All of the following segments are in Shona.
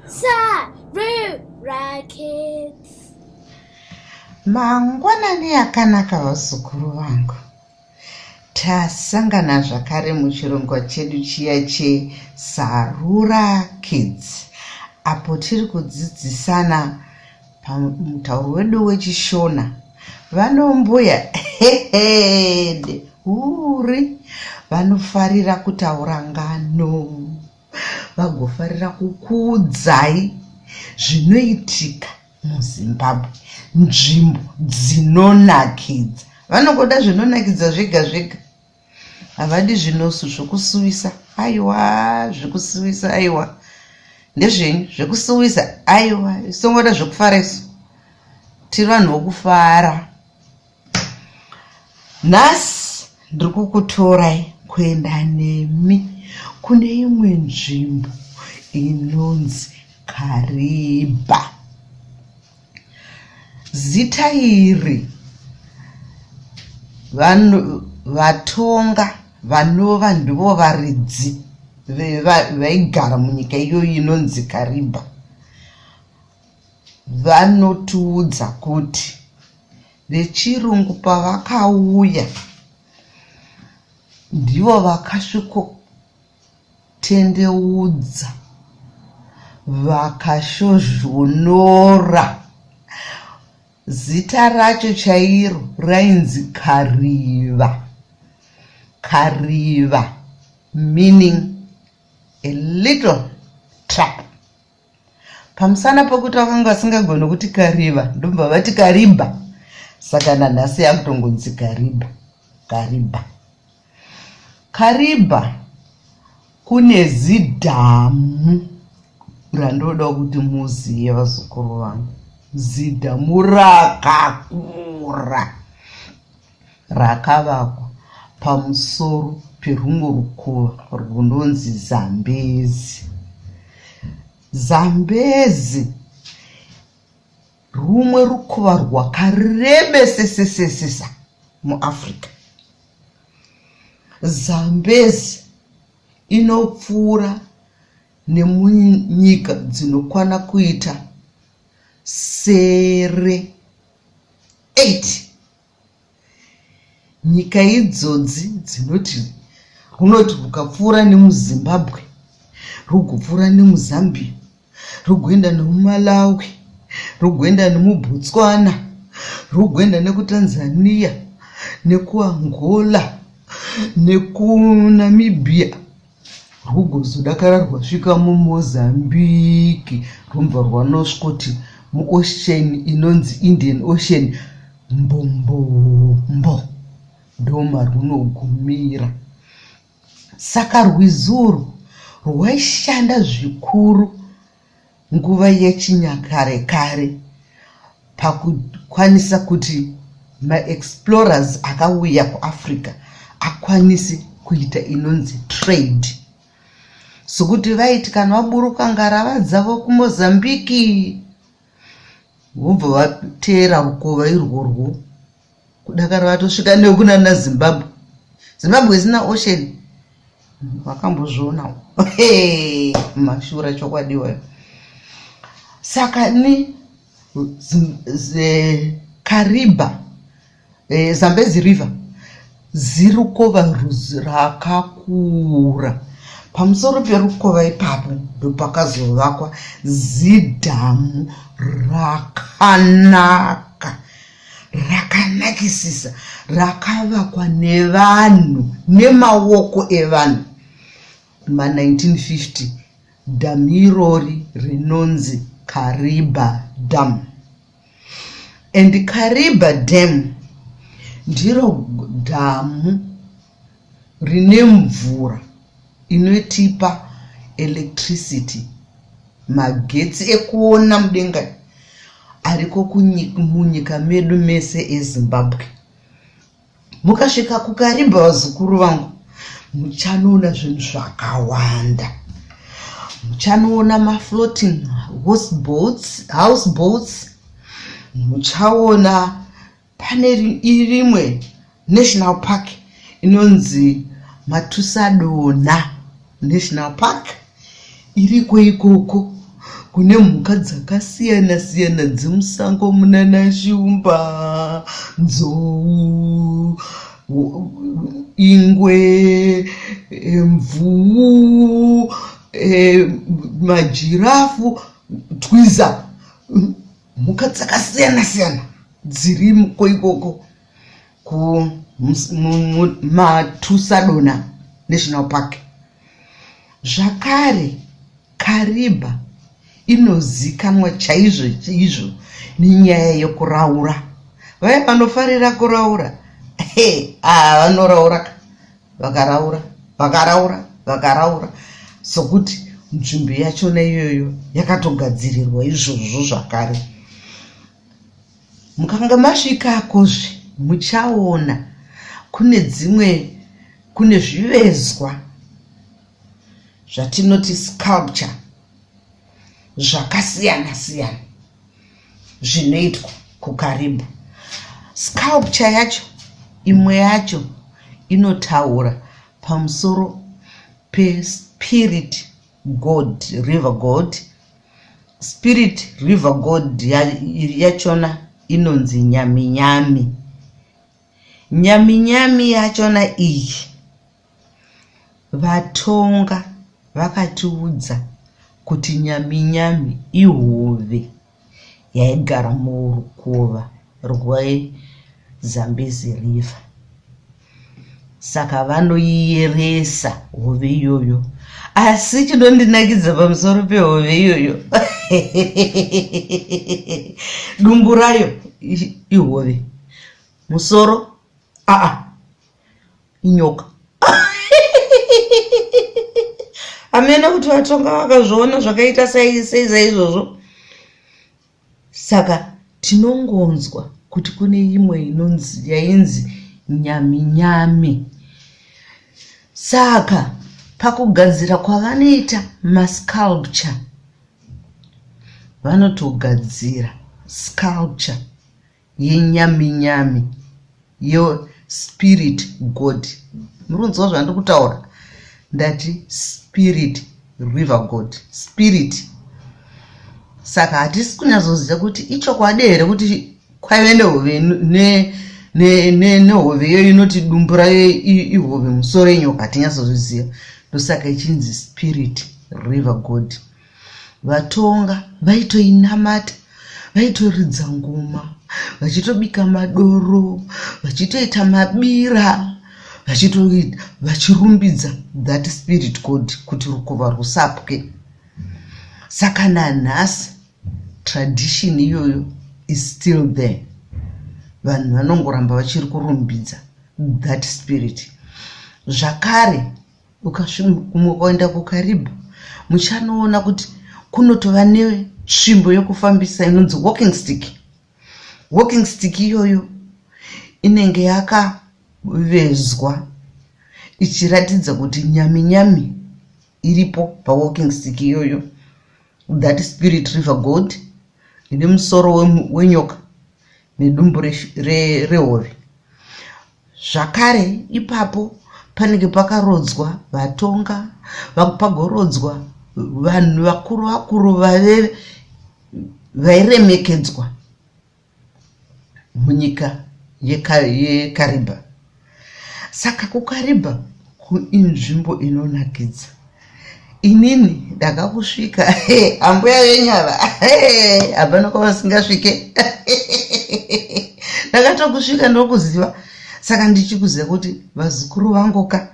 SARURA kids. Mangwanani akanaka vasukuru vangu. Tasangana zvakare muchirongwa chedu chiya cheSARURA Kids. Apo tiri kudzidzisana pamutauro wedu wechiShona. Vanombuya uri vanofarira kutaura ngano. Vagofarira kukuudzai zvinoitika muZimbabwe, nzvimbo dzinonakidza. Vanogoda zvinonakidza zvega zvega. Havadi zvinosu zvokusuwisa. Aiwa, zvekusuwisa aiwa. Ndezvenyu zvekusuwisa aiwa. Isongoda zvokufara isu. Tiri vanhu vokufara. Nhasi ndiri kukutorai kuenda nemi kune imwe nzvimbo inonzi Kariba. Zita iri vatonga vanova ndivo varidzi vaigara munyika iyoyo inonzi Kariba. Vanotiudza kuti vechirungu pavakauya ndivo vakasvikotendeudza vakashozvonora. Zita racho chairo rainzi Kariba. Kariba meaning a little trap. Pamusana pokuti vakanga vasingagona kuti Kariba ndobva vati Kariba. Saka nanhasi yakutongonzi Kariba. Kariba. Kariba kune zidhamu randoda kuti muziye vazukuru vangu. Zidhamu rakakura rakavakwa pamusoro perumwe rukuva runonzi Zambezi. Zambezi rumwe rukuva rwakarebesesesesa muAfrica. Zambezi inopfuura nemunyika dzinokwana kuita 8. Nyika idzodzi dzinoti runoti rukapfuura nemuZimbabwe, rugopfuura nemuZambia, rugoenda nemuMalawi, rugoenda nemuBotswana, rugoenda nekuTanzania, nekuAngola, nekuNamibia, rugozodakara rwasvika muMozambique, rumva rwanosvoti muocean inonzi Indian Ocean. Mbombo ndoma runogumira. Saka rwizuru rwaishanda zvikuru nguva yechinyakare kare pakukwanisa kuti maexplorers akauya kuAfrica akwanise kuita inonzi trade. Sokuti vaiti kana vaburuka ngarava dzavo kuMozambiki vobva vateera rukova irworwo kudakara vatosvika nekuna naZimbabwe. Zimbabwe isina ocean. Vakambozviona mashura chokwadiwa. Saka ni Kariba, Zambezi river zirukova rakakura. Pamusoro perukova ipapo ndopakazovakwa zidhamu rakanaka, rakanakisisa, rakavakwa nevanhu, nemaoko evanhu. Ma1950 dhamu irori rinonzi Kariba Dam. And Kariba Dam ndiro dhamu rine mvura inotipa electricity, magetsi ekuona mudenga ariko munyika medu mese eZimbabwe. Mukasvika kuKariba vazukuru vangu, muchanoona zvinhu zvakawanda. Muchanoona mafloating houseboats. Muchaona pane rimwe national park inonzi Matusadona National Park. Iriko ikoko kune mhuka dzakasiyana siyana dzemusango, munana shumba, nzou, ingwe, mvuu, majirafu, twiza, mhuka dzakasiyana siyana dziri ikoko kuMatusadona National Park. Zvakare Kariba inozikanwa chaizvo chaizvo nenyaya yekuraura. Vaya vanofarira kuraura vanoraura vakaraura sokuti nzvimbo yachona iyoyo yakatogadzirirwa izvozvo. Zvakare mukanga masvikakozve muchaona kune zvivezwa zvatinoti sculpture zvakasiyana siyana zvinoitwa kuKariba. Sculpture yacho imwe yacho inotaura pamusoro pespirit god, river god. Spirit river god yachona inonzi nyaminyami. Nyaminyami yachona iyi vatonga vakatiudza kuti nyaminyami ihove yaigara murukova rweZambezi river. Saka vanoiyeresa hove iyoyo. Asi chinondinakidza pamusoro pehove iyoyo dumbu rayo ihove, musoro inyoka. Hamena kuti vatonga vakazviona zvakaita seiza izvozvo. Saka tinongonzwa kuti kune imwe yainzi nyaminyami. Saka pakugadzira kwavanoita masculpture vanotogadzira sculpture yenyaminyami yespirit god. Murunzwa zvandiri kutaura? Ndati spirit river god, spirit. Saka hatisi kunyazoziva kuti ichokwadi here kuti kwaive nehove nehove iyo inoti dumbu rayo ihove, musoro inyoka. Hatinyazozviziva, ndosaka ichinzi spirit river god. Vatonga vaitoinamata, vaitoridza ngoma, vachitobika madoro, vachitoita mabira, vachirumbidza that spirit god kuti rukova rusapwe. Saka nanhasi tradition iyoyo is still there. Vanhu vanongoramba vachiri kurumbidza that spirit. Zvakare ukaenda kuKariba muchanoona kuti kunotova netsvimbo yokufambisa inonzi walking stick. Walking stick iyoyo inenge yakavezwa ichiratidza kuti nyaminyami iripo pawalking stick iyoyo. That spirit river god ine musoro wenyoka nedumbu rehove. Zvakare ipapo panenge pakarodzwa vatonga, pagorodzwa vanhu vakuru vakuru vairemekedzwa munyika yeKariba. Saka kuKariba inzvimbo inonakidza. Inini ndakakusvika ambuya venyava hapana kwavasingasvike ndakatokusvika ndokuziva. Saka ndichikuziva kuti vazukuru vangoka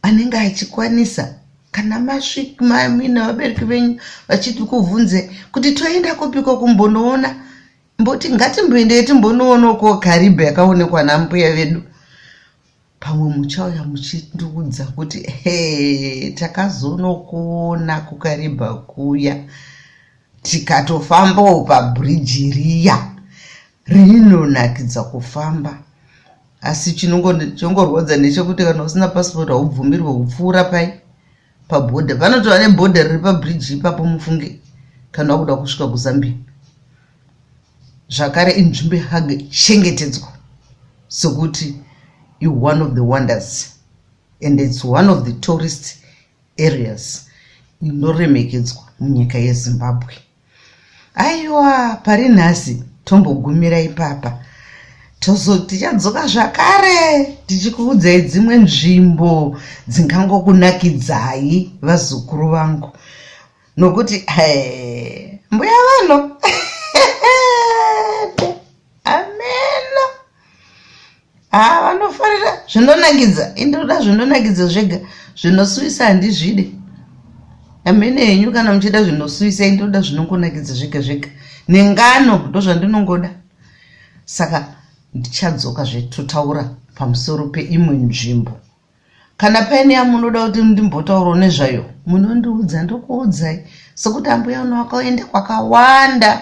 anenge achikwanisa kana masvika vabereki venyu vachiti kuvhunze kuti toenda kupiko kumbonoona, mboti ngatimboendei timbonoona uko Kariba yakaonekwa nambuya vedu. Pamwe muchauya muchindudza kuti takazonokuona kuKariba kuya, tikatofambawo pabridji riya rinonakidza kufamba. Asi chongorwadza ndechekuti kana usina passport haubvumirwe kupfuura pabhodha. Vanotova nebhodha riri pabridji ipapo, mufunge kana wakuda kusvika kuZambia. Zvakare inzvimbo yakachengetedzwa sokuti one of the wonders and it's one of the tourist areas inoremekedzwa munyika yeZimbabwe. Aiwa, pari nhasi tombogumira ipapa. Tichadzoka zvakare tichikuudzai dzimwe nzvimbo dzingangokunakidzai vazukuru vangu. Nokuti mbuya vano ameno vanofarira zvinonakidza. Indoda zvinonakidza zvega, zvinosuvisa handizvide. Amene henyu kana muchida zvinosuvisa, indoda zvinongonakidza zvega zvega. Nengano ndozvandinongoda. Saka ndichadzoka zvetotaura pamusoro peimwe nzvimbo. Kana paine yamunoda kuti ndimbotaurawo nezvayo, munondiudza ndokuudzai. Sokuti ambuya uno vakaenda kwakawanda.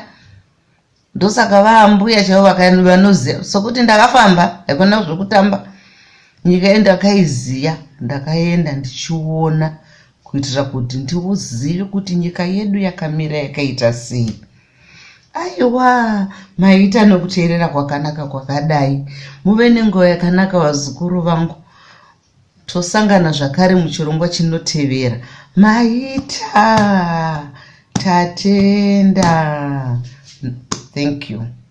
Ndosaka vaambuya chavo vanoziva. Sokuti ndakafamba, haikona zvokutamba. Nyika yendakaiziya, ndakaenda ndichiona kuitira kuti ndiuzive kuti nyika yedu yakamira yakaita sei. Aiwa, maita nokuteerera kwakanaka kwakadai. Muve nenguva yakanaka vazukuru vangu. Tosangana zvakare muchirongwa chinotevera. Maita tatenda. Thank you.